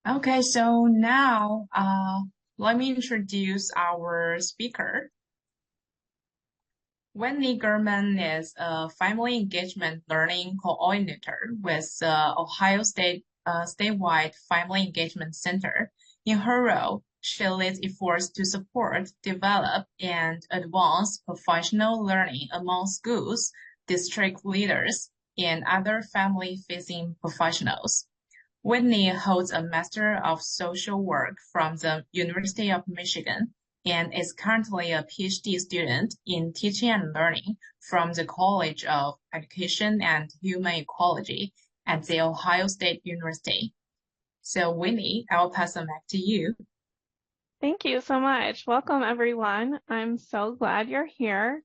Okay, so now let me introduce our speaker. Wendy German is a family engagement learning coordinator with the Ohio State statewide Family Engagement Center. In her role, she leads efforts to support, develop, and advance professional learning among schools, district leaders, and other family-facing professionals. Whitney holds a Master of Social Work from the University of Michigan and is currently a PhD student in Teaching and Learning from the College of Education and Human Ecology at the Ohio State University. So Whitney, I will pass the mic to you. Thank you so much. Welcome, everyone. I'm so glad you're here.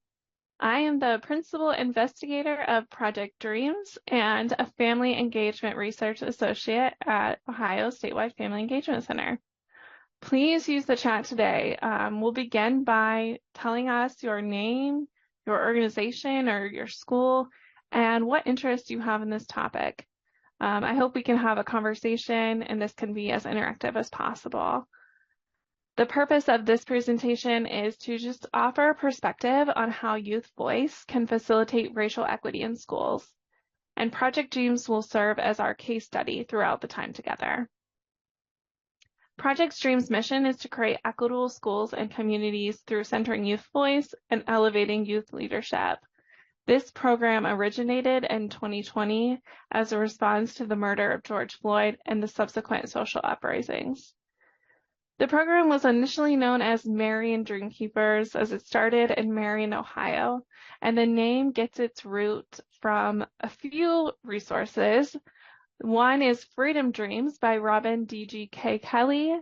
I am the principal investigator of Project Dreams and a family engagement research associate at Ohio Statewide Family Engagement Center. Please use the chat today. We'll begin by telling us your name, your organization, or your school, and what interest you have in this topic. I hope we can have a conversation and this can be as interactive as possible. The purpose of this presentation is to just offer a perspective on how youth voice can facilitate racial equity in schools. And Project Dreams will serve as our case study throughout the time together. Project Dreams' mission is to create equitable schools and communities through centering youth voice and elevating youth leadership. This program originated in 2020 as a response to the murder of George Floyd and the subsequent social uprisings. The program was initially known as Marion Dreamkeepers as it started in Marion, Ohio, and the name gets its root from a few resources. One is Freedom Dreams by Robin D.G.K. Kelly,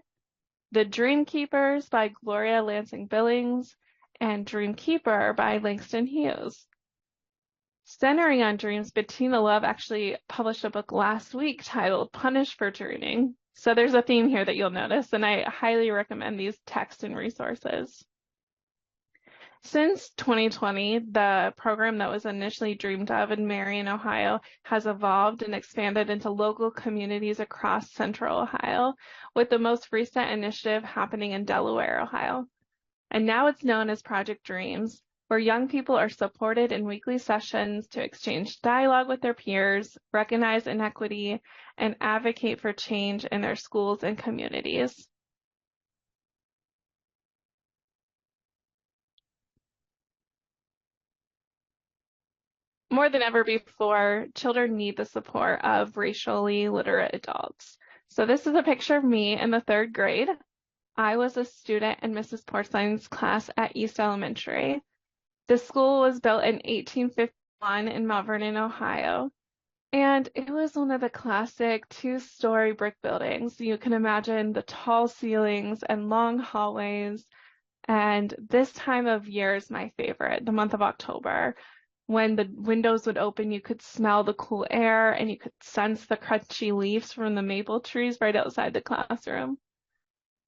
The Dreamkeepers by Gloria Lansing Billings, and Dreamkeeper by Langston Hughes. Centering on dreams, Bettina Love actually published a book last week titled Punished for Dreaming. So there's a theme here that you'll notice, and I highly recommend these texts and resources. Since 2020, the program that was initially dreamed of in Marion, Ohio, has evolved and expanded into local communities across Central Ohio, with the most recent initiative happening in Delaware, Ohio. And now it's known as Project Dreams, where young people are supported in weekly sessions to exchange dialogue with their peers, recognize inequity, and advocate for change in their schools and communities. More than ever before, children need the support of racially literate adults. So this is a picture of me in the 3rd grade. I was a student in Mrs. Porceline's class at East Elementary. The school was built in 1851 in Mount Vernon, Ohio. And it was one of the classic 2-story brick buildings. You can imagine the tall ceilings and long hallways. And this time of year is my favorite, the month of October. When the windows would open, you could smell the cool air and you could sense the crunchy leaves from the maple trees right outside the classroom.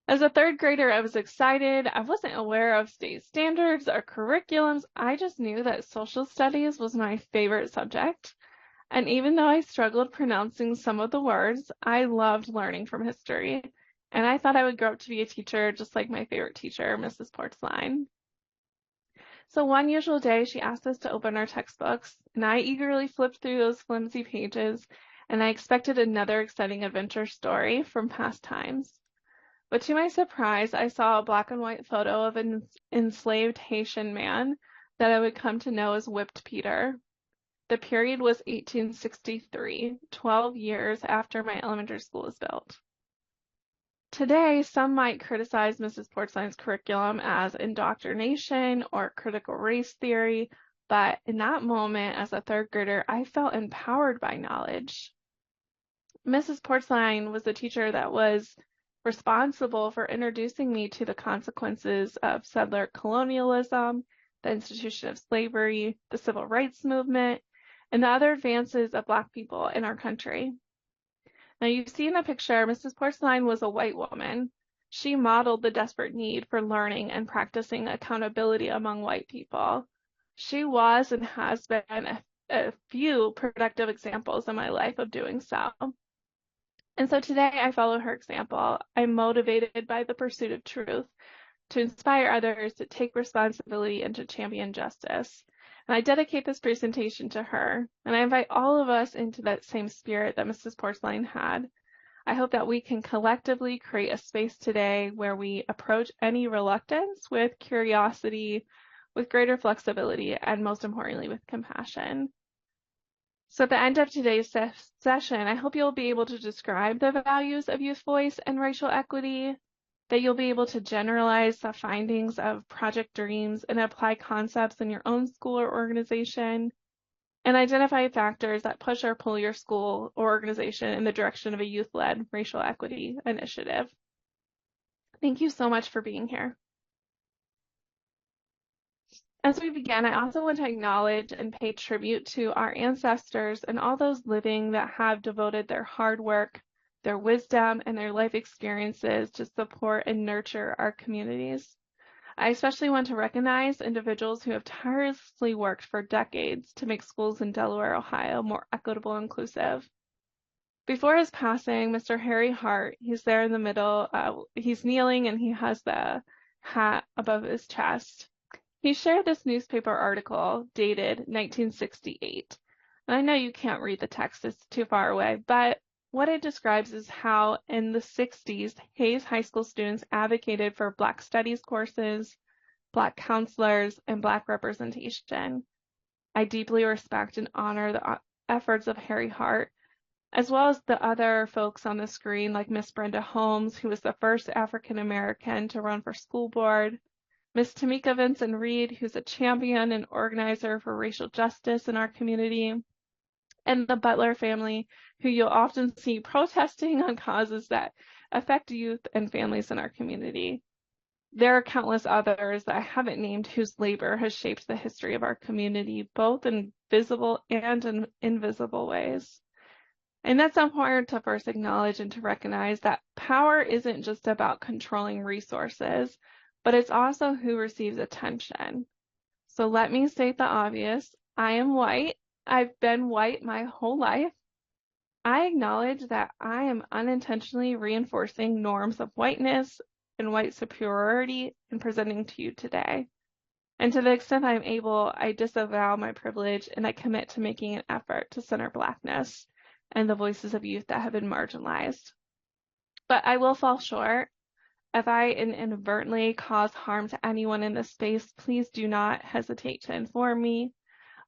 As a 3rd grader, I was excited. I wasn't aware of state standards or curriculums. I just knew that social studies was my favorite subject. And even though I struggled pronouncing some of the words, I loved learning from history. And I thought I would grow up to be a teacher just like my favorite teacher, Mrs. Porcelain. So one usual day, she asked us to open our textbooks, and I eagerly flipped through those flimsy pages, and I expected another exciting adventure story from past times. But to my surprise, I saw a black and white photo of an enslaved Haitian man that I would come to know as Whipped Peter. The period was 1863, 12 years after my elementary school was built. Today, some might criticize Mrs. Porcelain's curriculum as indoctrination or critical race theory, but in that moment, as a 3rd grader, I felt empowered by knowledge. Mrs. Porcelain was the teacher that was responsible for introducing me to the consequences of settler colonialism, the institution of slavery, the civil rights movement, and the other advances of Black people in our country. Now you see in the picture, Mrs. Porcelain was a white woman. She modeled the desperate need for learning and practicing accountability among white people. She was and has been a few productive examples in my life of doing so. And so today I follow her example. I'm motivated by the pursuit of truth to inspire others to take responsibility and to champion justice. And I dedicate this presentation to her, and I invite all of us into that same spirit that Mrs. Porcelain had. I hope that we can collectively create a space today where we approach any reluctance with curiosity, with greater flexibility, and most importantly, with compassion. So at the end of today's session, I hope you'll be able to describe the values of youth voice and racial equity, that you'll be able to generalize the findings of Project Dreams and apply concepts in your own school or organization, and identify factors that push or pull your school or organization in the direction of a youth-led racial equity initiative. Thank you so much for being here. As we begin, I also want to acknowledge and pay tribute to our ancestors and all those living that have devoted their hard work, their wisdom, and their life experiences to support and nurture our communities. I especially want to recognize individuals who have tirelessly worked for decades to make schools in Delaware, Ohio more equitable and inclusive. Before his passing, Mr. Harry Hart, he's there in the middle, he's kneeling and he has the hat above his chest. He shared this newspaper article dated 1968. And I know you can't read the text, it's too far away, but what it describes is how in the 60s, Hayes High School students advocated for Black studies courses, Black counselors, and Black representation. I deeply respect and honor the efforts of Harry Hart, as well as the other folks on the screen, like Miss Brenda Holmes, who was the first African American to run for school board, Miss Tamika Vincent Reed, who's a champion and organizer for racial justice in our community, and the Butler family, who you'll often see protesting on causes that affect youth and families in our community. There are countless others that I haven't named whose labor has shaped the history of our community, both in visible and in invisible ways. And that's important to first acknowledge and to recognize that power isn't just about controlling resources, but it's also who receives attention. So let me state the obvious. I am white. I've been white my whole life. I acknowledge that I am unintentionally reinforcing norms of whiteness and white superiority in presenting to you today. And to the extent I'm able, I disavow my privilege and I commit to making an effort to center Blackness and the voices of youth that have been marginalized. But I will fall short. If I inadvertently cause harm to anyone in this space, please do not hesitate to inform me.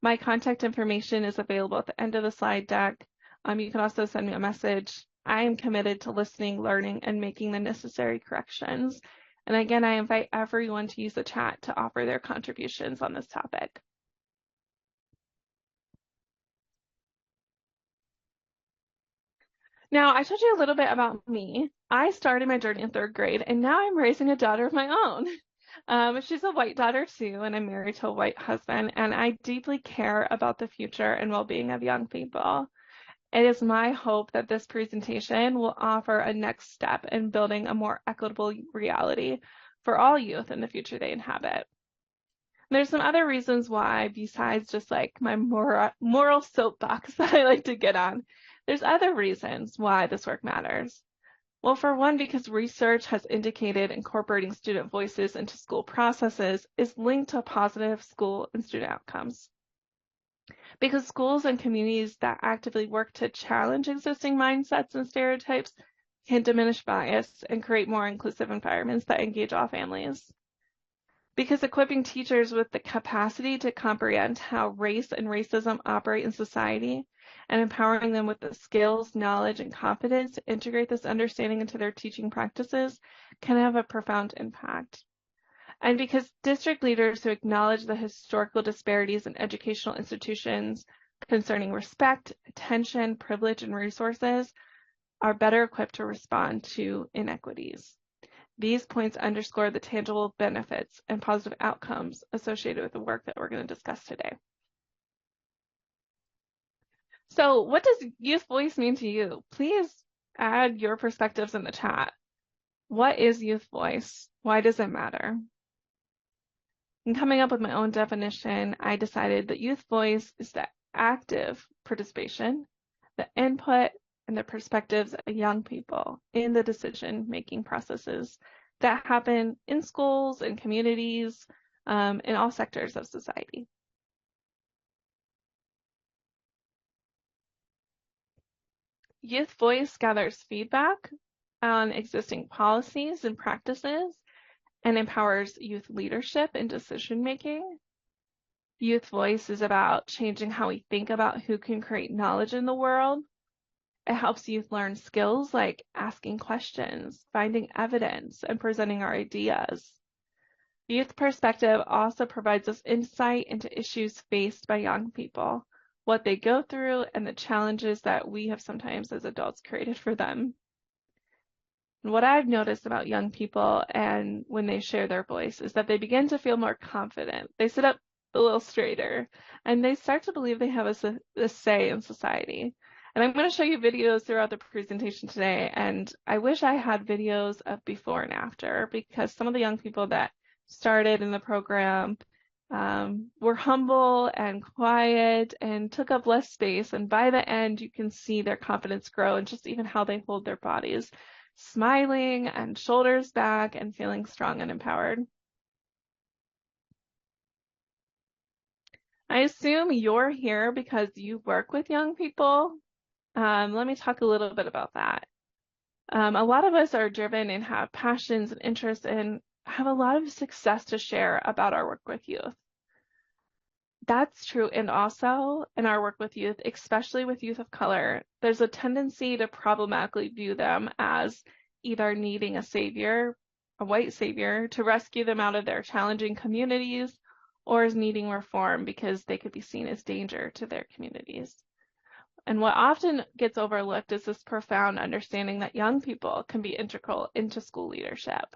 My contact information is available at the end of the slide deck. You can also send me a message. I am committed to listening, learning, and making the necessary corrections. And again, I invite everyone to use the chat to offer their contributions on this topic. Now, I told you a little bit about me. I started my journey in third grade, and now I'm raising a daughter of my own. She's a white daughter too, and I'm married to a white husband, and I deeply care about the future and well-being of young people. It is my hope that this presentation will offer a next step in building a more equitable reality for all youth in the future they inhabit. There's some other reasons why, besides just like my moral soapbox that I like to get on, there's other reasons why this work matters. Well, for one, because research has indicated incorporating student voices into school processes is linked to positive school and student outcomes. Because schools and communities that actively work to challenge existing mindsets and stereotypes can diminish bias and create more inclusive environments that engage all families. Because equipping teachers with the capacity to comprehend how race and racism operate in society and empowering them with the skills, knowledge, and confidence to integrate this understanding into their teaching practices can have a profound impact. And because district leaders who acknowledge the historical disparities in educational institutions concerning respect, attention, privilege, and resources are better equipped to respond to inequities. These points underscore the tangible benefits and positive outcomes associated with the work that we're going to discuss today. So what does youth voice mean to you? Please add your perspectives in the chat. What is youth voice? Why does it matter? In coming up with my own definition, I decided that youth voice is the active participation, the input, and the perspectives of young people in the decision-making processes that happen in schools and communities, in all sectors of society. Youth Voice gathers feedback on existing policies and practices and empowers youth leadership and decision-making. Youth Voice is about changing how we think about who can create knowledge in the world. It helps youth learn skills like asking questions, finding evidence, and presenting our ideas. Youth Perspective also provides us insight into issues faced by young people, what they go through, and the challenges that we have sometimes as adults created for them. And what I've noticed about young people and when they share their voice is that they begin to feel more confident. They sit up a little straighter and they start to believe they have a say in society. And I'm going to show you videos throughout the presentation today, and I wish I had videos of before and after, because some of the young people that started in the program were humble and quiet and took up less space, and by the end you can see their confidence grow and just even how they hold their bodies, smiling and shoulders back and feeling strong and empowered. I assume you're here because you work with young people. Let me talk a little bit about that. A lot of us are driven and have passions and interests and have a lot of success to share about our work with youth. That's true, and also in our work with youth, especially with youth of color, there's a tendency to problematically view them as either needing a savior, a white savior, to rescue them out of their challenging communities, or as needing reform because they could be seen as danger to their communities. And what often gets overlooked is this profound understanding that young people can be integral into school leadership.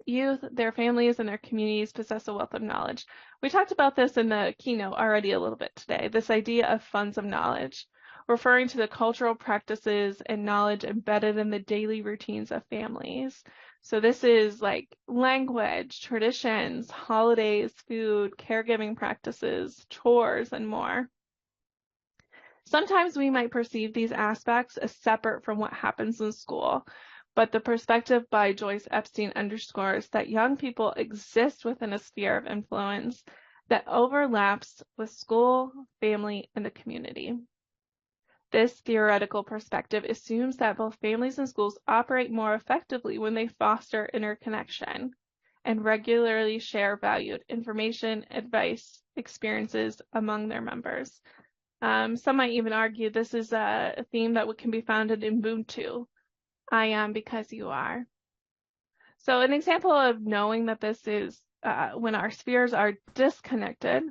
Youth, their families, and their communities possess a wealth of knowledge. We talked about this in the keynote already a little bit today, this idea of funds of knowledge, referring to the cultural practices and knowledge embedded in the daily routines of families. So this is like language, traditions, holidays, food, caregiving practices, chores, and more. Sometimes we might perceive these aspects as separate from what happens in school, but the perspective by Joyce Epstein underscores that young people exist within a sphere of influence that overlaps with school, family, and the community. This theoretical perspective assumes that both families and schools operate more effectively when they foster interconnection and regularly share valued information, advice, experiences among their members. Some might even argue this is a theme that can be found in Ubuntu. I am because you are. So an example of knowing that this is when our spheres are disconnected,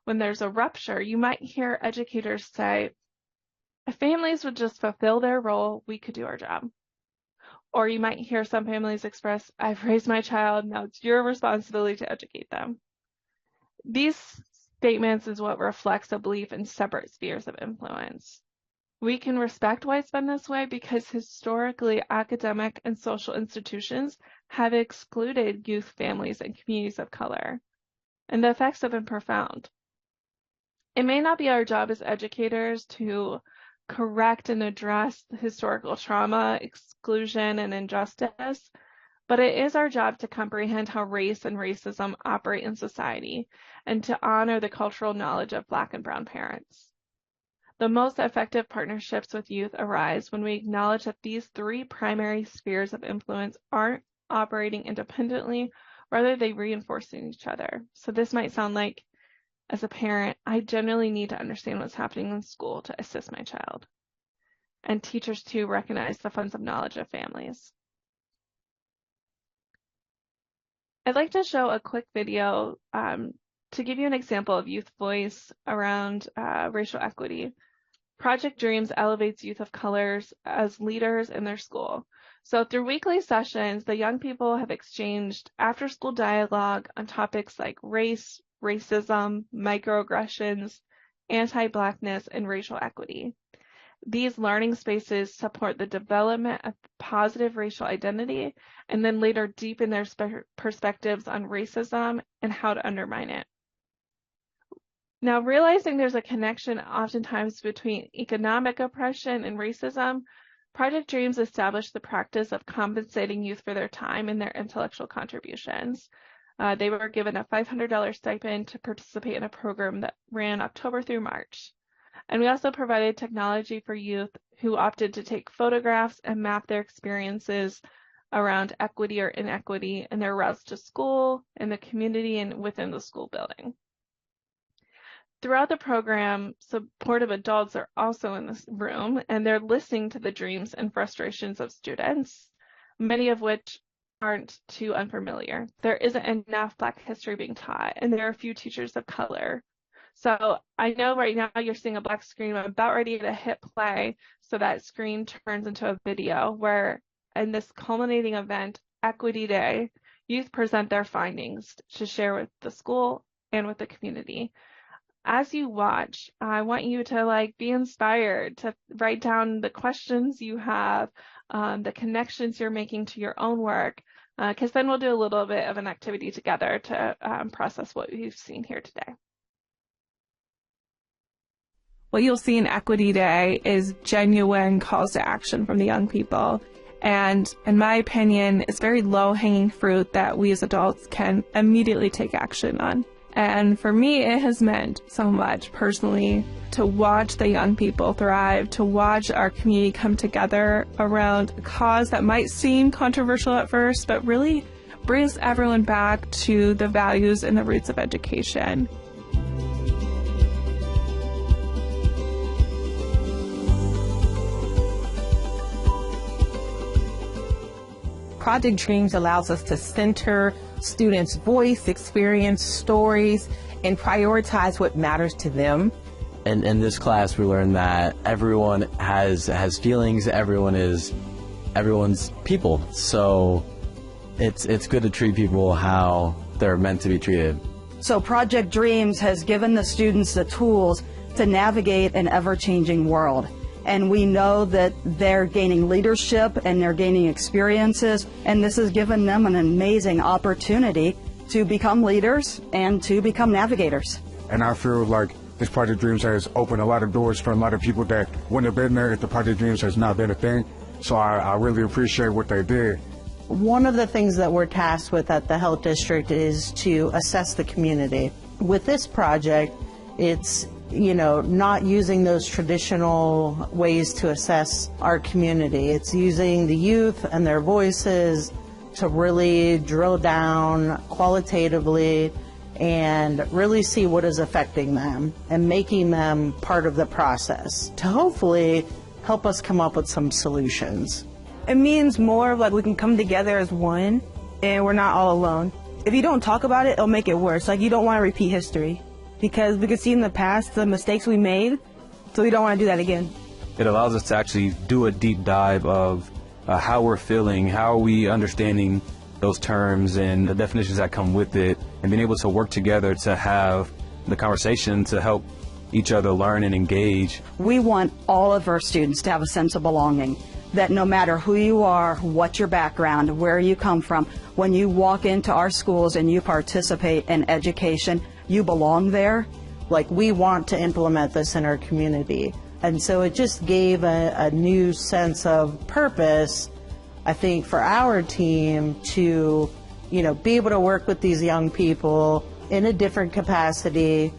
when there's a rupture, you might hear educators say, if families would just fulfill their role, we could do our job. Or you might hear some families express, I've raised my child, now it's your responsibility to educate them. These statements is what reflects a belief in separate spheres of influence. We can respect why it's been this way because historically academic and social institutions have excluded youth, families, and communities of color, and the effects have been profound. It may not be our job as educators to correct and address the historical trauma, exclusion, and injustice, but it is our job to comprehend how race and racism operate in society and to honor the cultural knowledge of Black and Brown parents. The most effective partnerships with youth arise when we acknowledge that these three primary spheres of influence aren't operating independently, rather they reinforce each other. So this might sound like, as a parent, I generally need to understand what's happening in school to assist my child. And teachers too recognize the funds of knowledge of families. I'd like to show a quick video to give you an example of youth voice around racial equity. Project Dreams elevates youth of colors as leaders in their school. So through weekly sessions, the young people have exchanged after-school dialogue on topics like race, racism, microaggressions, anti-Blackness, and racial equity. These learning spaces support the development of positive racial identity and then later deepen their perspectives on racism and how to undermine it. Now, realizing there's a connection oftentimes between economic oppression and racism, Project Dreams established the practice of compensating youth for their time and their intellectual contributions. They were given a $500 stipend to participate in a program that ran October through March. And we also provided technology for youth who opted to take photographs and map their experiences around equity or inequity in their routes to school, in the community, and within the school building. Throughout the program, supportive adults are also in this room, and they're listening to the dreams and frustrations of students, many of which aren't too unfamiliar. There isn't enough Black history being taught, and there are few teachers of color. So I know right now you're seeing a black screen. I'm about ready to hit play, so that screen turns into a video where, in this culminating event, Equity Day, youth present their findings to share with the school and with the community. As you watch, I want you to be inspired to write down the questions you have, the connections you're making to your own work, because then we'll do a little bit of an activity together to process what we've seen here today. What you'll see in Equity Day is genuine calls to action from the young people. And in my opinion, it's very low-hanging fruit that we as adults can immediately take action on. And for me, it has meant so much personally to watch the young people thrive, to watch our community come together around a cause that might seem controversial at first, but really brings everyone back to the values and the roots of education. Project Dreams allows us to center students' voice, experience, stories, and prioritize what matters to them. And in this class, we learned that everyone has feelings. Everyone's people. So it's good to treat people how they're meant to be treated. So Project Dreams has given the students the tools to navigate an ever-changing world. And we know that they're gaining leadership and they're gaining experiences, and this has given them an amazing opportunity to become leaders and to become navigators. And I feel like this Project Dreams has opened a lot of doors for a lot of people that wouldn't have been there if the Project Dreams has not been a thing. So I really appreciate what they did. One of the things that we're tasked with at the Health District is to assess the community. With this project, it's not using those traditional ways to assess our community. It's using the youth and their voices to really drill down qualitatively and really see what is affecting them and making them part of the process to hopefully help us come up with some solutions. It means more of we can come together as one and we're not all alone. If you don't talk about it, it'll make it worse. You don't want to repeat history. Because we could see in the past the mistakes we made, so we don't want to do that again. It allows us to actually do a deep dive of how we're feeling, how are we understanding those terms and the definitions that come with it, and being able to work together to have the conversation to help each other learn and engage. We want all of our students to have a sense of belonging, that no matter who you are, what your background, where you come from, when you walk into our schools and you participate in education, you belong there. We want to implement this in our community. And so it just gave a new sense of purpose, I think, for our team to, be able to work with these young people in a different capacity,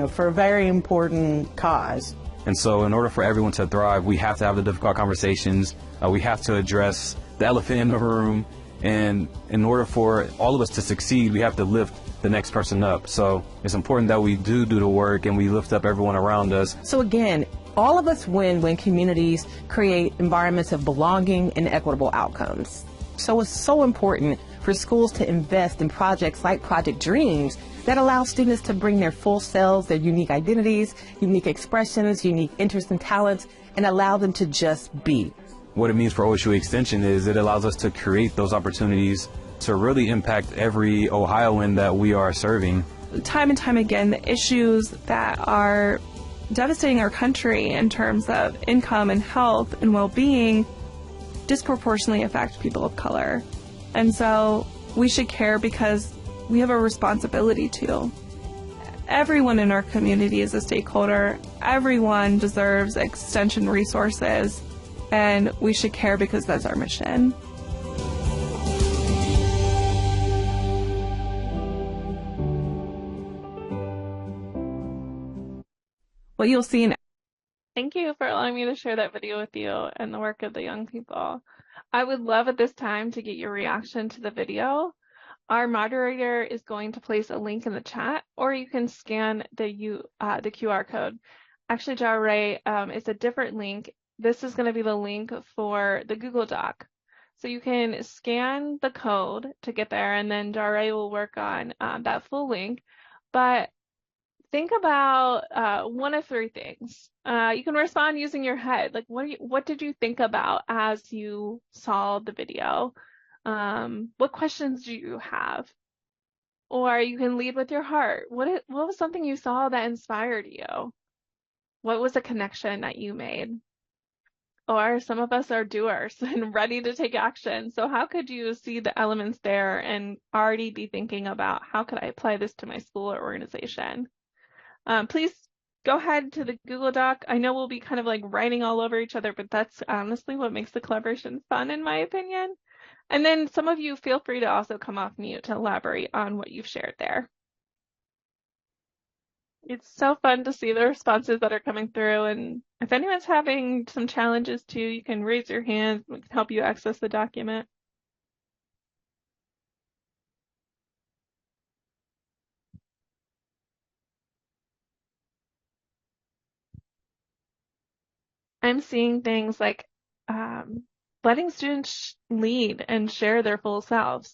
for a very important cause. And so in order for everyone to thrive, we have to have the difficult conversations. We have to address the elephant in the room. And in order for all of us to succeed, we have to lift the next person up. So it's important that we do the work and we lift up everyone around us. So again, all of us win when communities create environments of belonging and equitable outcomes. So it's so important for schools to invest in projects like Project Dreams that allow students to bring their full selves, their unique identities, unique expressions, unique interests and talents, and allow them to just be. What it means for OSU Extension is it allows us to create those opportunities to really impact every Ohioan that we are serving. Time and time again, the issues that are devastating our country in terms of income and health and well-being disproportionately affect people of color. And so we should care because we have a responsibility to. Everyone in our community is a stakeholder. Everyone deserves extension resources, and we should care because that's our mission. What you'll see in Thank you for allowing me to share that video with you and the work of the young people. I would love at this time to get your reaction to the video. Our moderator is going to place a link in the chat, or you can scan the QR code. Actually, Ray, it's a different link. This is going to be the link for the Google Doc. So you can scan the code to get there, and then Ray will work on that full link. But think about one of three things. You can respond using your head. Like, what did you think about as you saw the video? What questions do you have? Or you can lead with your heart. What was something you saw that inspired you? What was a connection that you made? Or some of us are doers and ready to take action. So how could you see the elements there and already be thinking about how could I apply this to my school or organization? Please go ahead to the Google Doc. I know we'll be kind of like writing all over each other, but that's honestly what makes the collaboration fun, in my opinion. And then some of you feel free to also come off mute to elaborate on what you've shared there. It's so fun to see the responses that are coming through. And if anyone's having some challenges too, you can raise your hand. We can help you access the document. I'm seeing things like letting students lead and share their full selves.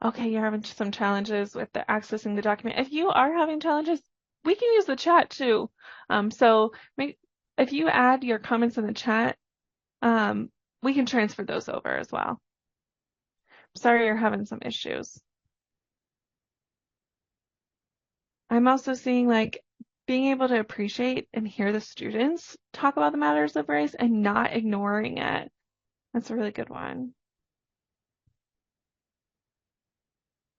Okay, you're having some challenges with accessing the document. If you are having challenges, we can use the chat too. If you add your comments in the chat, we can transfer those over as well. Sorry you're having some issues. I'm also seeing like being able to appreciate and hear the students talk about the matters of race and not ignoring it. That's a really good one.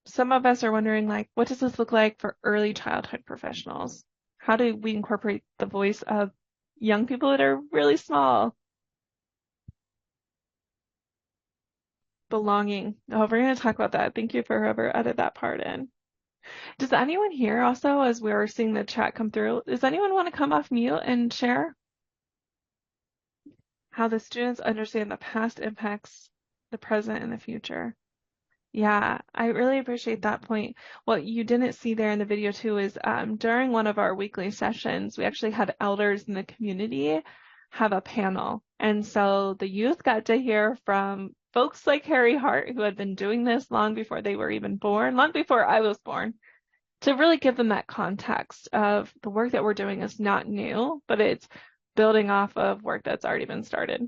Some of us are wondering, like, what does this look like for early childhood professionals? How do we incorporate the voice of young people that are really small? Belonging. Oh, we're going to talk about that. Thank you for whoever added that part in. Does anyone here also, as we were seeing the chat come through, does anyone want to come off mute and share how the students understand the past impacts the present and the future? Yeah, I really appreciate that point. What you didn't see there in the video too is during one of our weekly sessions, we actually had elders in the community have a panel. And so the youth got to hear from folks like Harry Hart, who had been doing this long before they were even born, long before I was born, to really give them that context of the work that we're doing is not new, but it's building off of work that's already been started.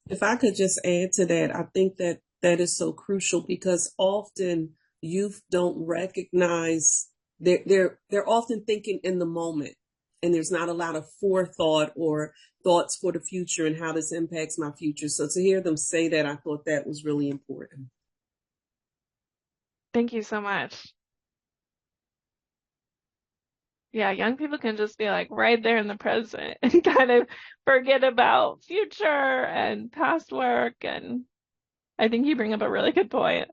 If I could just add to that, I think that that is so crucial because often youth don't recognize they're often thinking in the moment, and there's not a lot of forethought or thoughts for the future and how this impacts my future. So to hear them say that, I thought that was really important. Thank you so much. Yeah, young people can just be like right there in the present and kind of forget about future and past work. And I think you bring up a really good point.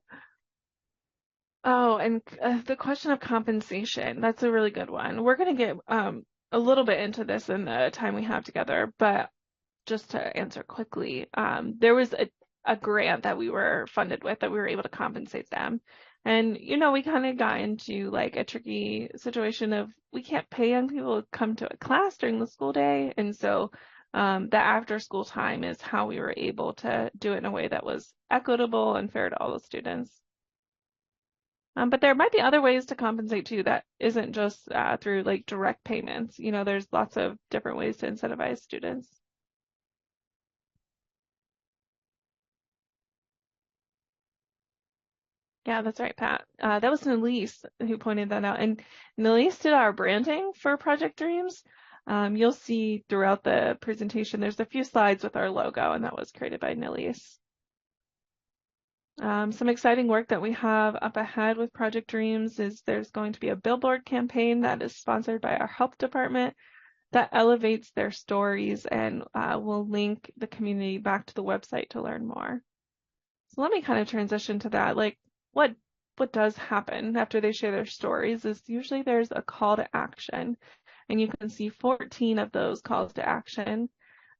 Oh, and the question of compensation, that's a really good one. We're going to get a little bit into this in the time we have together, but just to answer quickly, there was a grant that we were funded with that we were able to compensate them. And, you know, we kind of got into like a tricky situation of we can't pay young people to come to a class during the school day. And so the after school time is how we were able to do it in a way that was equitable and fair to all the students. But there might be other ways to compensate too that isn't just through like direct payments. You know, there's lots of different ways to incentivize students. Yeah, that's right, Pat. That was Nelise who pointed that out. And Nelise did our branding for Project Dreams. You'll see throughout the presentation, there's a few slides with our logo, and that was created by Nelise. Some exciting work that we have up ahead with Project Dreams is there's going to be a billboard campaign that is sponsored by our health department that elevates their stories, and will link the community back to the website to learn more. So let me kind of transition to that. Like, what does happen after they share their stories is usually there's a call to action, and you can see 14 of those calls to action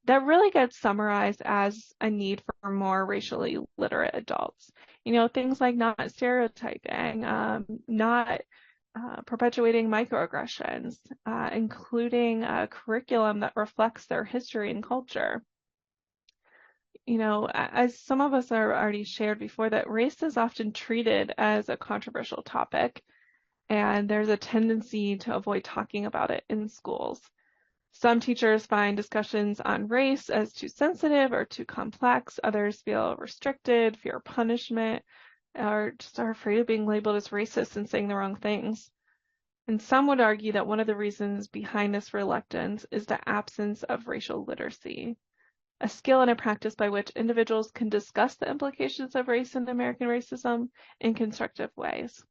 that really gets summarized as a need for more racially literate adults. You know, things like not stereotyping, not perpetuating microaggressions, including a curriculum that reflects their history and culture. You know, as some of us are already shared before, that race is often treated as a controversial topic, and there's a tendency to avoid talking about it in schools. Some teachers find discussions on race as too sensitive or too complex. Others feel restricted, fear punishment, or just are afraid of being labeled as racist and saying the wrong things. And some would argue that one of the reasons behind this reluctance is the absence of racial literacy, a skill and a practice by which individuals can discuss the implications of race and American racism in constructive ways.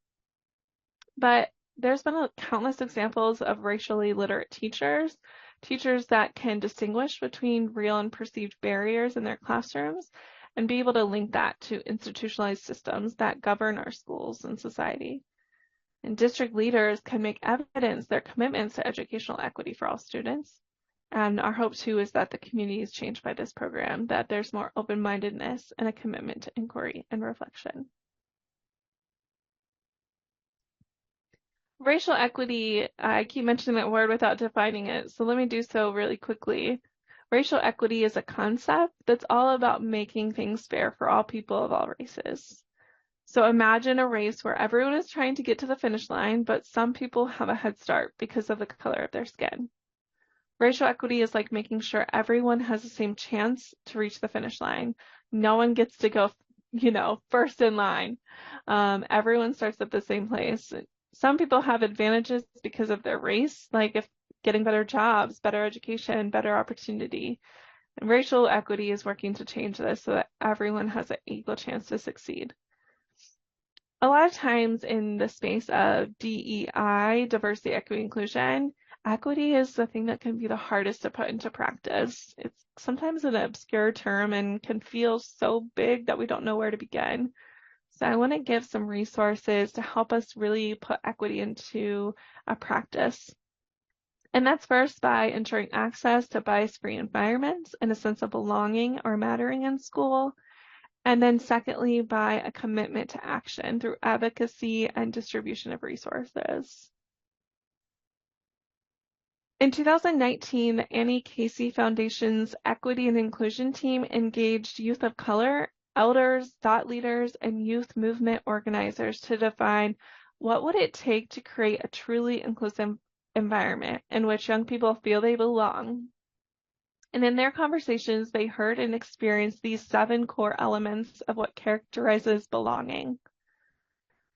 But there's been countless examples of racially literate teachers that can distinguish between real and perceived barriers in their classrooms and be able to link that to institutionalized systems that govern our schools and society. And district leaders can make evidence their commitments to educational equity for all students. And our hope, too, is that the community is changed by this program, that there's more open-mindedness and a commitment to inquiry and reflection. Racial equity, I keep mentioning that word without defining it, so let me do so really quickly. Racial equity is a concept that's all about making things fair for all people of all races. So imagine a race where everyone is trying to get to the finish line, but some people have a head start because of the color of their skin. Racial equity is like making sure everyone has the same chance to reach the finish line. No one gets to go, first in line. Everyone starts at the same place. Some people have advantages because of their race, like if getting better jobs, better education, better opportunity. And racial equity is working to change this so that everyone has an equal chance to succeed. A lot of times in the space of DEI, diversity, equity, inclusion, equity is the thing that can be the hardest to put into practice. It's sometimes an obscure term and can feel so big that we don't know where to begin. So I want to give some resources to help us really put equity into a practice. And that's first by ensuring access to bias-free environments and a sense of belonging or mattering in school. And then secondly, by a commitment to action through advocacy and distribution of resources. In 2019, the Annie Casey Foundation's Equity and Inclusion team engaged youth of color, elders, thought leaders, and youth movement organizers to define what would it take to create a truly inclusive environment in which young people feel they belong. And in their conversations, they heard and experienced these 7 core elements of what characterizes belonging.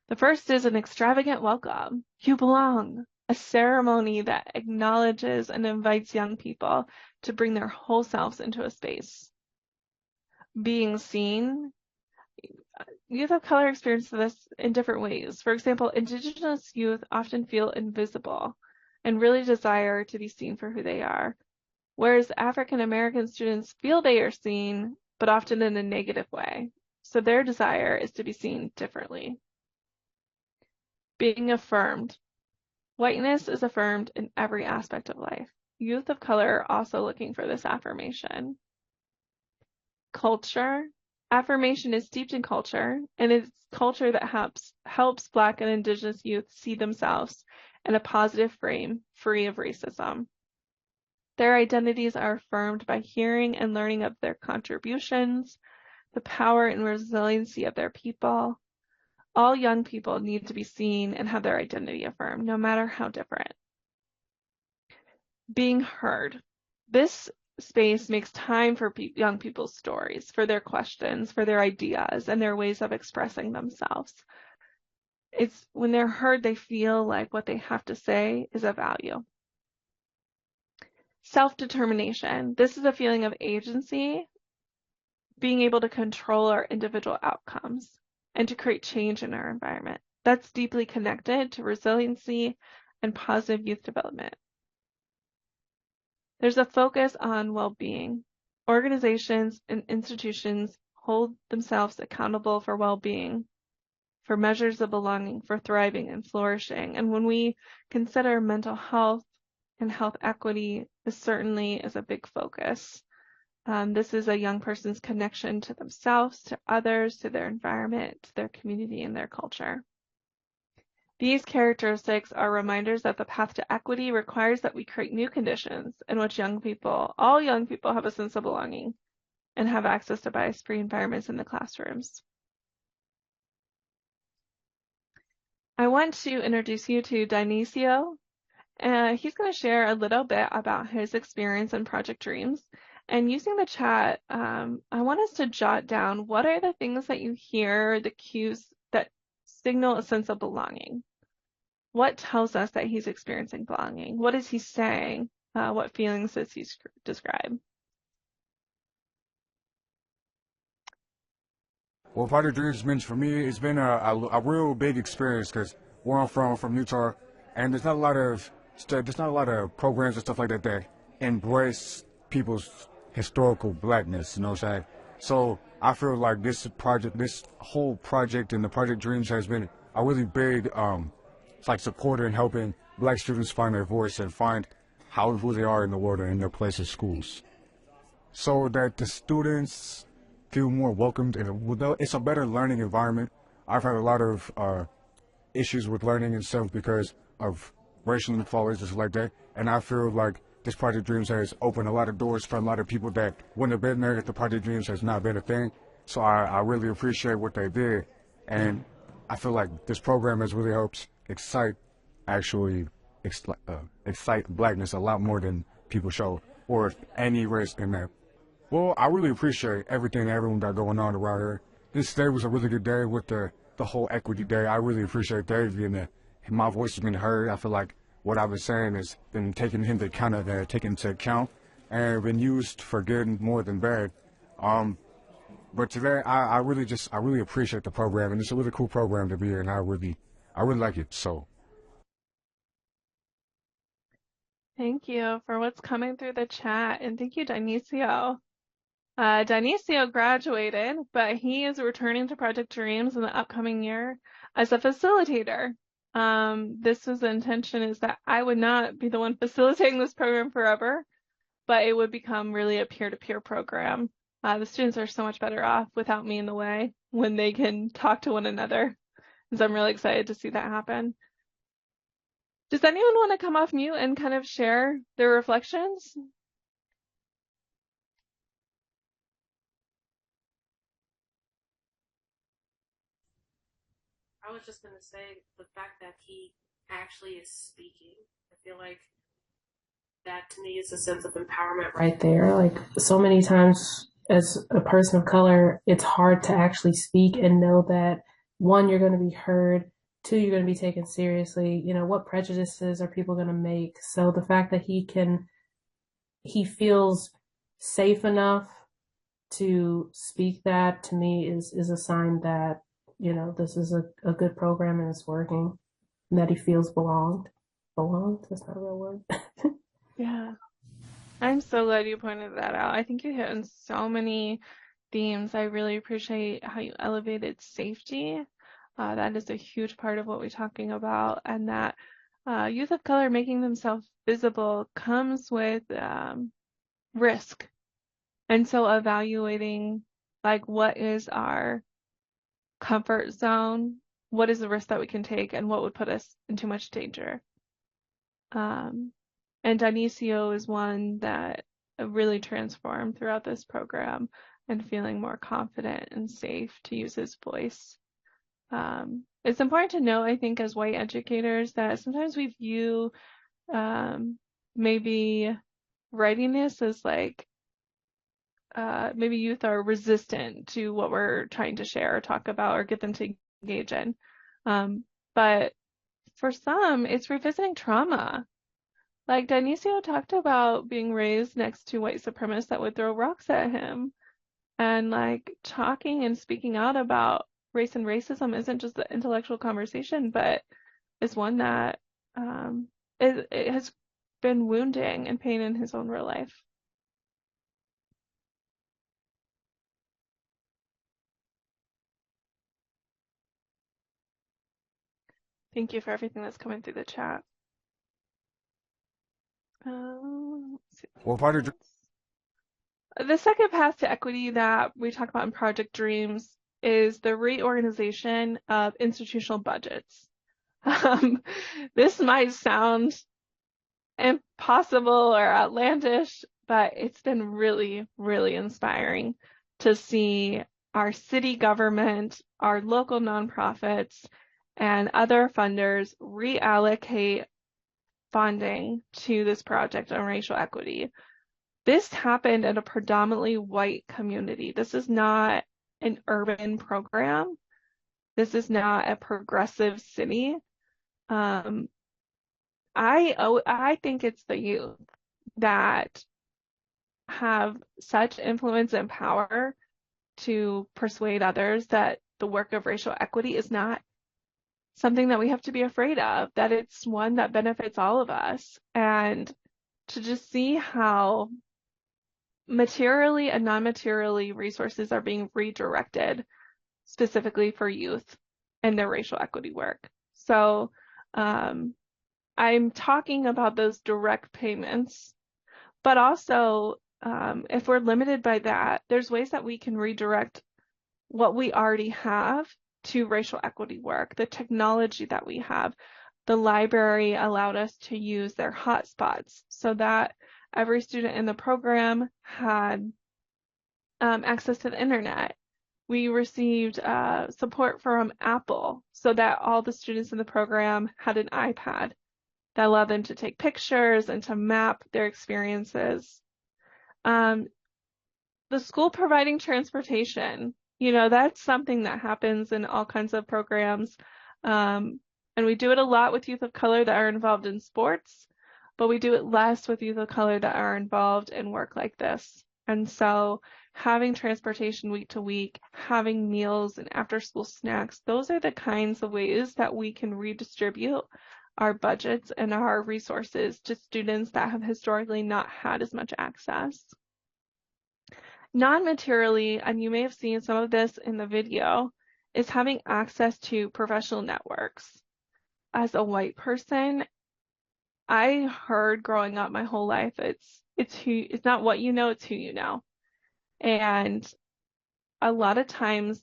The first is an extravagant welcome. You belong. A ceremony that acknowledges and invites young people to bring their whole selves into a space. Being seen. Youth of color experience this in different ways. For example, Indigenous youth often feel invisible and really desire to be seen for who they are, whereas African American students feel they are seen, but often in a negative way. So their desire is to be seen differently. Being affirmed. Whiteness is affirmed in every aspect of life. Youth of color are also looking for this affirmation. Culture. Affirmation is steeped in culture, and it's culture that helps Black and Indigenous youth see themselves in a positive frame, free of racism. Their identities are affirmed by hearing and learning of their contributions, the power and resiliency of their people. All young people need to be seen and have their identity affirmed, no matter how different. Being heard. This space makes time for young people's stories, for their questions, for their ideas, and their ways of expressing themselves. It's when they're heard, they feel like what they have to say is of value. Self-determination. This is a feeling of agency being able to control our individual outcomes and to create change in our environment. That's deeply connected to resiliency and positive youth development. There's a focus on well-being. Organizations and institutions hold themselves accountable for well-being, for measures of belonging, for thriving and flourishing. And when we consider mental health and health equity, this certainly is a big focus. This is a young person's connection to themselves, to others, to their environment, to their community, and their culture. These characteristics are reminders that the path to equity requires that we create new conditions in which all young people have a sense of belonging and have access to bias-free environments in the classrooms. I want to introduce you to Dionisio. He's going to share a little bit about his experience in Project Dreams. And using the chat, I want us to jot down what are the things that you hear, the cues that signal a sense of belonging. What tells us that he's experiencing belonging? What is he saying? What feelings does he describe? Well, Project Dreams means for me, it's been a real big experience because where I'm from Utah, and there's not a lot of programs and stuff like that that embrace people's historical blackness. You know what I'm saying? So I feel like this whole project and the Project Dreams has been a really big supporter in helping Black students find their voice and find who they are in the world and in their place in schools, so that the students feel more welcomed, and it's a better learning environment. I've had a lot of issues with learning and stuff because of racial inequalities and stuff like that, and I feel like this Project Dreams has opened a lot of doors for a lot of people that wouldn't have been there if the Project Dreams has not been a thing. So I really appreciate what they did, and I feel like this program has really helped excite blackness a lot more than people show, or any race in that. Well, I really appreciate everything everyone got going on around here. This day was a really good day with the whole equity day. I really appreciate Dave and my voice has been heard. I feel like what I've been saying has been taken into account and been used for good more than bad. But today I really appreciate the program, and it's a really cool program to be in. I really like it. So thank you for what's coming through the chat, and thank you, Dionisio. Dionisio graduated, but he is returning to Project Dreams in the upcoming year as a facilitator. This was the intention, is that I would not be the one facilitating this program forever, but it would become really a peer-to-peer program. The students are so much better off without me in the way when they can talk to one another. So I'm really excited to see that happen. Does anyone want to come off mute and kind of share their reflections? I was just going to say the fact that he actually is speaking. I feel like that to me is a sense of empowerment right there. Like so many times as a person of color, it's hard to actually speak and know that, one, you're going to be heard, two, you're going to be taken seriously. You know, what prejudices are people going to make? So the fact that he feels safe enough to speak, that to me is a sign that, you know, this is a good program and it's working, and that he feels belonged. Belonged? That's not a real word. Yeah. I'm so glad you pointed that out. I think you hit on so many themes. I really appreciate how you elevated safety. That is a huge part of what we're talking about, and that youth of color making themselves visible comes with risk. And so evaluating, like, what is our comfort zone, what is the risk that we can take, and what would put us in too much danger. And Dionisio is one that really transformed throughout this program and feeling more confident and safe to use his voice. It's important to know, I think, as white educators, that sometimes we view maybe readiness as like maybe youth are resistant to what we're trying to share or talk about or get them to engage in. But for some, it's revisiting trauma. Like Dionisio talked about being raised next to white supremacists that would throw rocks at him. And like talking and speaking out about race and racism isn't just an intellectual conversation, but is one that it has been wounding and pain in his own real life. Thank you for everything that's coming through the chat. Let's see. Well, part of The second path to equity that we talk about in Project Dreams is the reorganization of institutional budgets. This might sound impossible or outlandish, but it's been really, really inspiring to see our city government, our local nonprofits, and other funders reallocate funding to this project on racial equity. This happened in a predominantly white community. This is not an urban program. This is not a progressive city. I think it's the youth that have such influence and power to persuade others that the work of racial equity is not something that we have to be afraid of, that it's one that benefits all of us. And to just see how materially and non-materially resources are being redirected specifically for youth and their racial equity work. So I'm talking about those direct payments, but also if we're limited by that, there's ways that we can redirect what we already have to racial equity work, the technology that we have. The library allowed us to use their hotspots so that every student in the program had access to the internet. We received support from Apple so that all the students in the program had an iPad that allowed them to take pictures and to map their experiences. The school providing transportation, that's something that happens in all kinds of programs. And we do it a lot with youth of color that are involved in sports, but we do it less with youth of color that are involved in work like this. And so having transportation week to week, having meals and after school snacks, those are the kinds of ways that we can redistribute our budgets and our resources to students that have historically not had as much access. Non-materially, and you may have seen some of this in the video, is having access to professional networks. As a white person, I heard growing up my whole life, it's not what you know, it's who you know. And a lot of times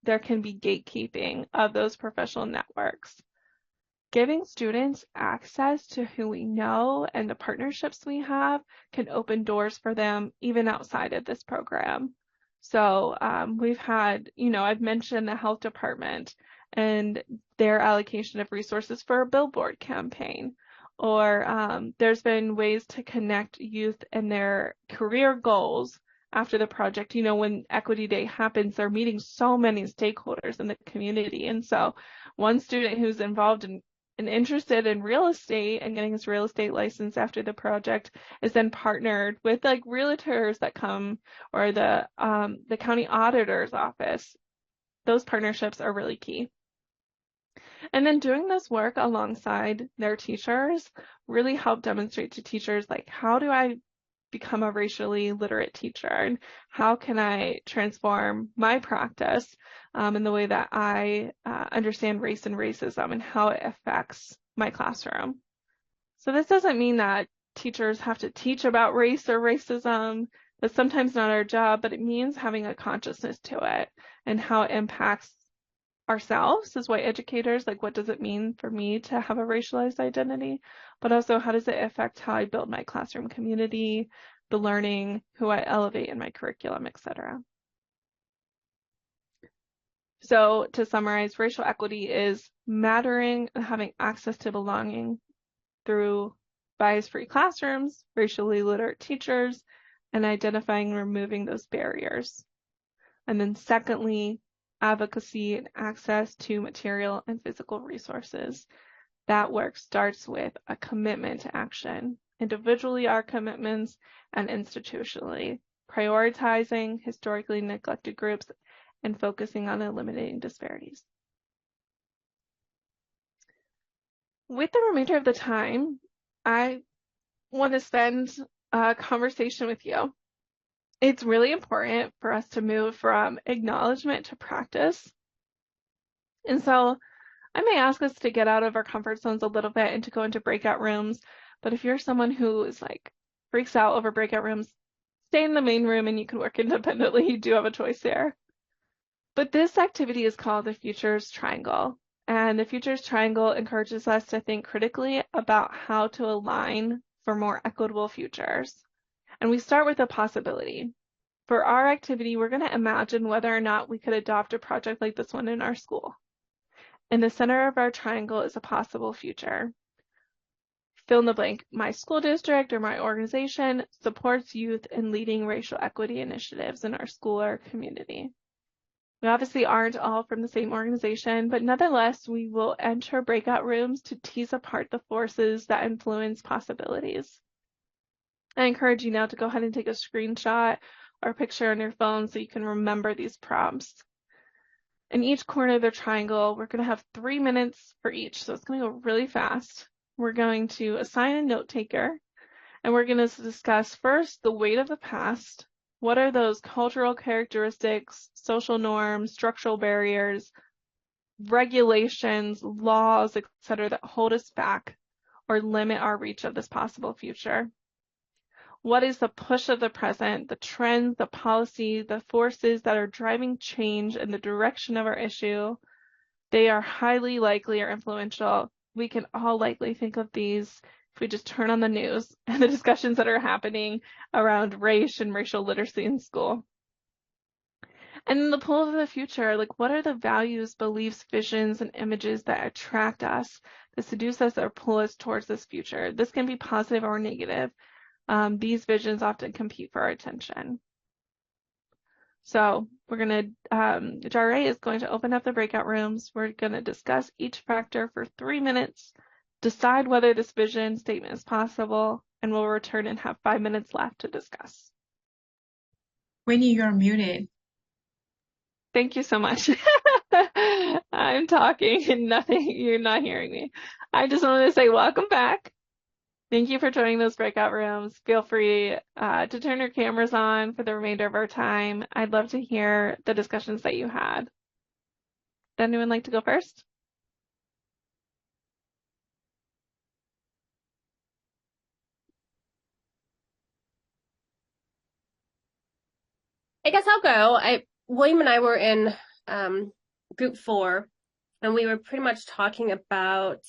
there can be gatekeeping of those professional networks. Giving students access to who we know and the partnerships we have can open doors for them even outside of this program. So we've had, I've mentioned the health department and their allocation of resources for a billboard campaign, or there's been ways to connect youth and their career goals after the project. When Equity Day happens, they're meeting so many stakeholders in the community. And so one student who's involved in and interested in real estate and getting his real estate license after the project is then partnered with like realtors that come, or the county auditor's office. Those partnerships are really key. And then doing this work alongside their teachers really help demonstrate to teachers, like, how do I become a racially literate teacher, and how can I transform my practice in the way that I understand race and racism and how it affects my classroom. So this doesn't mean that teachers have to teach about race or racism. That's sometimes not our job, but it means having a consciousness to it and how it impacts ourselves as white educators. Like, what does it mean for me to have a racialized identity? But also, how does it affect how I build my classroom community, the learning, who I elevate in my curriculum, etc. So to summarize, racial equity is mattering and having access to belonging through bias-free classrooms, racially literate teachers, and identifying and removing those barriers. And then secondly, advocacy and access to material and physical resources. That work starts with a commitment to action. Individually, our commitments, and institutionally, prioritizing historically neglected groups, and focusing on eliminating disparities. With the remainder of the time, I want to spend a conversation with you. It's really important for us to move from acknowledgement to practice. And so I may ask us to get out of our comfort zones a little bit and to go into breakout rooms. But if you're someone who is like freaks out over breakout rooms, stay in the main room and you can work independently. You do have a choice there. But this activity is called the Futures Triangle. And the Futures Triangle encourages us to think critically about how to align for more equitable futures. And we start with a possibility. For our activity, we're going to imagine whether or not we could adopt a project like this one in our school. In the center of our triangle is a possible future. Fill in the blank. My school district or my organization supports youth in leading racial equity initiatives in our school or community. We obviously aren't all from the same organization, but nonetheless, we will enter breakout rooms to tease apart the forces that influence possibilities. I encourage you now to go ahead and take a screenshot or a picture on your phone so you can remember these prompts. In each corner of the triangle, we're going to have 3 minutes for each, so it's going to go really fast. We're going to assign a note taker, and we're going to discuss first the weight of the past. What are those cultural characteristics, social norms, structural barriers, regulations, laws, etc., that hold us back or limit our reach of this possible future? What is the push of the present, the trends, the policy, the forces that are driving change in the direction of our issue? They are highly likely or influential. We can all likely think of these if we just turn on the news and the discussions that are happening around race and racial literacy in school. And in the pull of the future, like what are the values, beliefs, visions, and images that attract us, that seduce us or pull us towards this future? This can be positive or negative. These visions often compete for our attention. So we're going to, Jare is going to open up the breakout rooms. We're going to discuss each factor for 3 minutes, decide whether this vision statement is possible, and we'll return and have 5 minutes left to discuss. Winnie, you're muted. Thank you so much. I'm talking and nothing, you're not hearing me. I just wanted to say welcome back. Thank you for joining those breakout rooms. Feel free to turn your cameras on for the remainder of our time. I'd love to hear the discussions that you had. Would anyone like to go first? I guess I'll go. William and I were in group 4, and we were pretty much talking about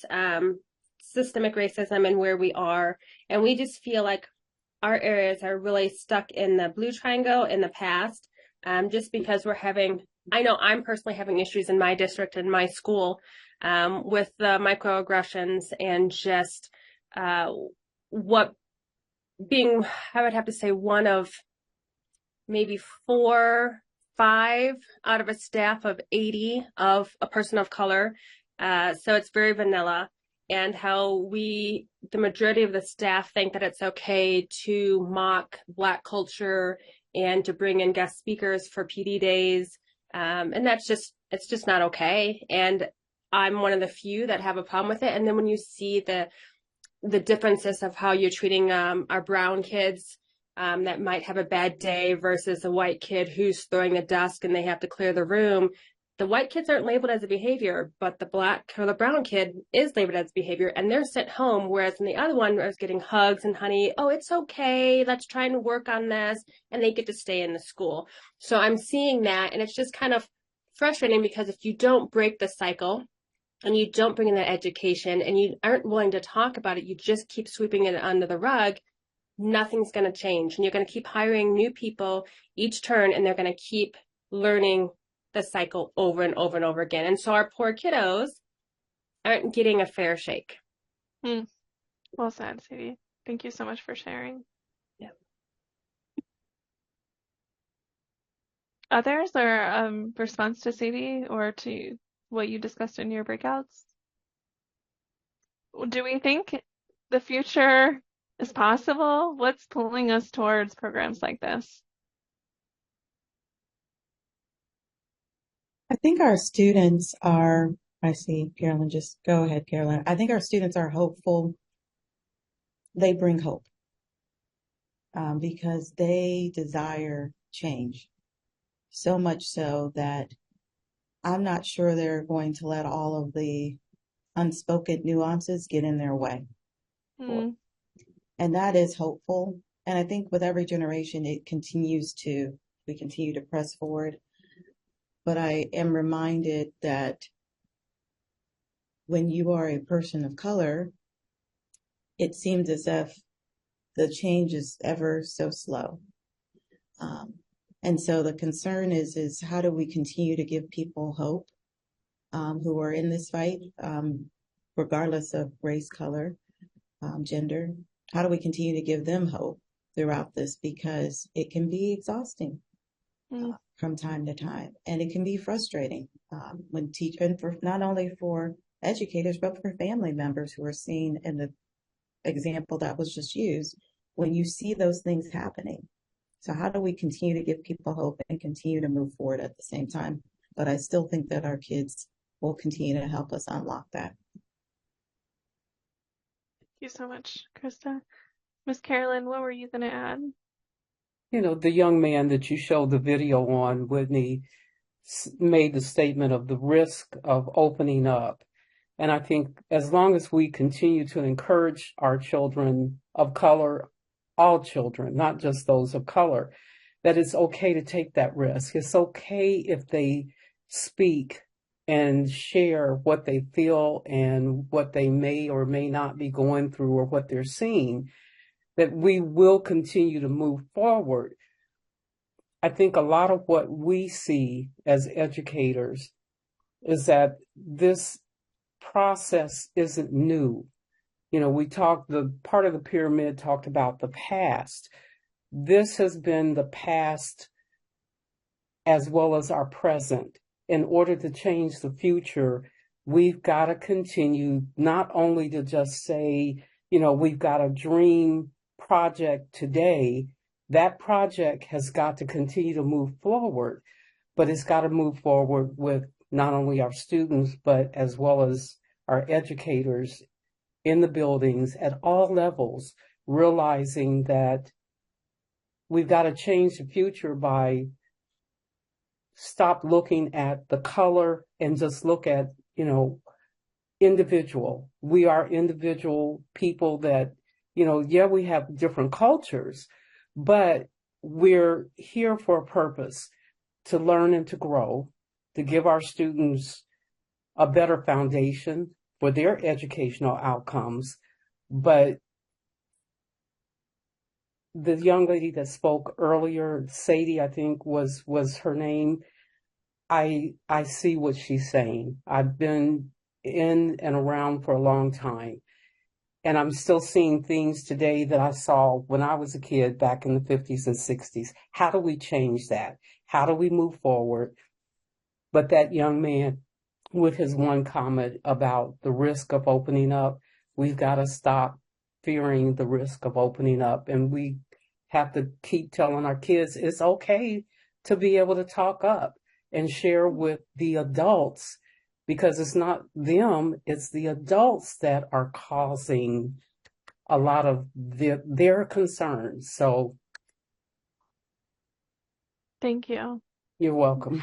systemic racism and where we are. And we just feel like our areas are really stuck in the blue triangle in the past, just because I know I'm personally having issues in my district and my school with the microaggressions and just I would have to say one of maybe 4, 5 out of a staff of 80 of a person of color. So it's very vanilla, and how the majority of the staff think that it's okay to mock Black culture and to bring in guest speakers for PD days. And it's just not okay. And I'm one of the few that have a problem with it. And then when you see the differences of how you're treating our brown kids, that might have a bad day versus a white kid who's throwing a desk and they have to clear the room. The white kids aren't labeled as a behavior, but the Black or the brown kid is labeled as behavior, and they're sent home. Whereas in the other one, I was getting hugs and honey. Oh, it's okay. Let's try and work on this. And they get to stay in the school. So I'm seeing that, and it's just kind of frustrating because if you don't break the cycle and you don't bring in that education and you aren't willing to talk about it, you just keep sweeping it under the rug, nothing's going to change. And you're going to keep hiring new people each turn, and they're going to keep learning the cycle over and over and over again. And so our poor kiddos aren't getting a fair shake. Well said, Sadie. Thank you so much for sharing. Yep. Others or response to Sadie or to what you discussed in your breakouts? Do we think the future is possible? What's pulling us towards programs like this? think our students are, I see Carolyn, just go ahead, Carolyn. I think our students are hopeful. They bring hope because they desire change. So much so that I'm not sure they're going to let all of the unspoken nuances get in their way. Mm. And that is hopeful. And I think with every generation, we continue to press forward. But I am reminded that when you are a person of color, it seems as if the change is ever so slow. And so the concern is how do we continue to give people hope who are in this fight, regardless of race, color, gender? How do we continue to give them hope throughout this? Because it can be exhausting from time to time, and it can be frustrating when and for not only for educators but for family members who are seen in the example that was just used when you see those things happening. So how do we continue to give people hope and continue to move forward at the same time? But I still think that our kids will continue to help us unlock that. Thank you so much, Krista. Miss Carolyn, what were you going to add? You know, the young man that you showed the video on, Whitney, made the statement of the risk of opening up. And I think as long as we continue to encourage our children of color, all children, not just those of color, that it's okay to take that risk. It's okay if they speak and share what they feel and what they may or may not be going through or what they're seeing, that we will continue to move forward. I think a lot of what we see as educators is that this process isn't new. You know, the part of the pyramid talked about the past. This has been the past as well as our present. In order to change the future, we've got to continue not only to just say, you know, we've got a dream project today. That project has got to continue to move forward, but it's got to move forward with not only our students, but as well as our educators in the buildings at all levels, realizing that we've got to change the future by stop looking at the color and just look at, you know, individual. We are individual people that, you know, yeah, we have different cultures, but we're here for a purpose, to learn and to grow, to give our students a better foundation for their educational outcomes. But the young lady that spoke earlier, Sadie, I think was her name, I see what she's saying. I've been in and around for a long time, and I'm still seeing things today that I saw when I was a kid back in the 50s and 60s. How do we change that? How do we move forward? But that young man, with his one comment about the risk of opening up, we've got to stop fearing the risk of opening up. And we have to keep telling our kids it's okay to be able to talk up and share with the adults, because it's not them, it's the adults that are causing a lot of their concerns. So Thank you. You're welcome.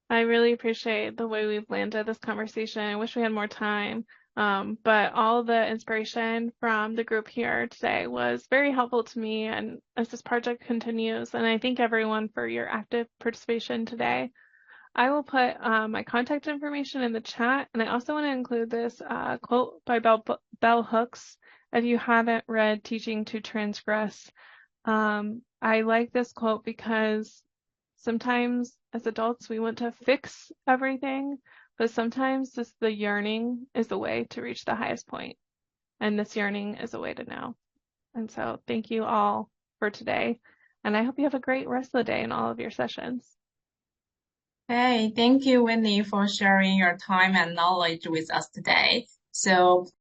I really appreciate the way we've landed this conversation. I wish we had more time, but all the inspiration from the group here today was very helpful to me, and as this project continues, and I thank everyone for your active participation today. I will put my contact information in the chat, and I also want to include this quote by Bell Hooks. If you haven't read Teaching to Transgress, I like this quote because sometimes as adults we want to fix everything, but sometimes just the yearning is the way to reach the highest point, and this yearning is a way to know. And so thank you all for today, and I hope you have a great rest of the day in all of your sessions. Hey, thank you, Whitney, for sharing your time and knowledge with us today. So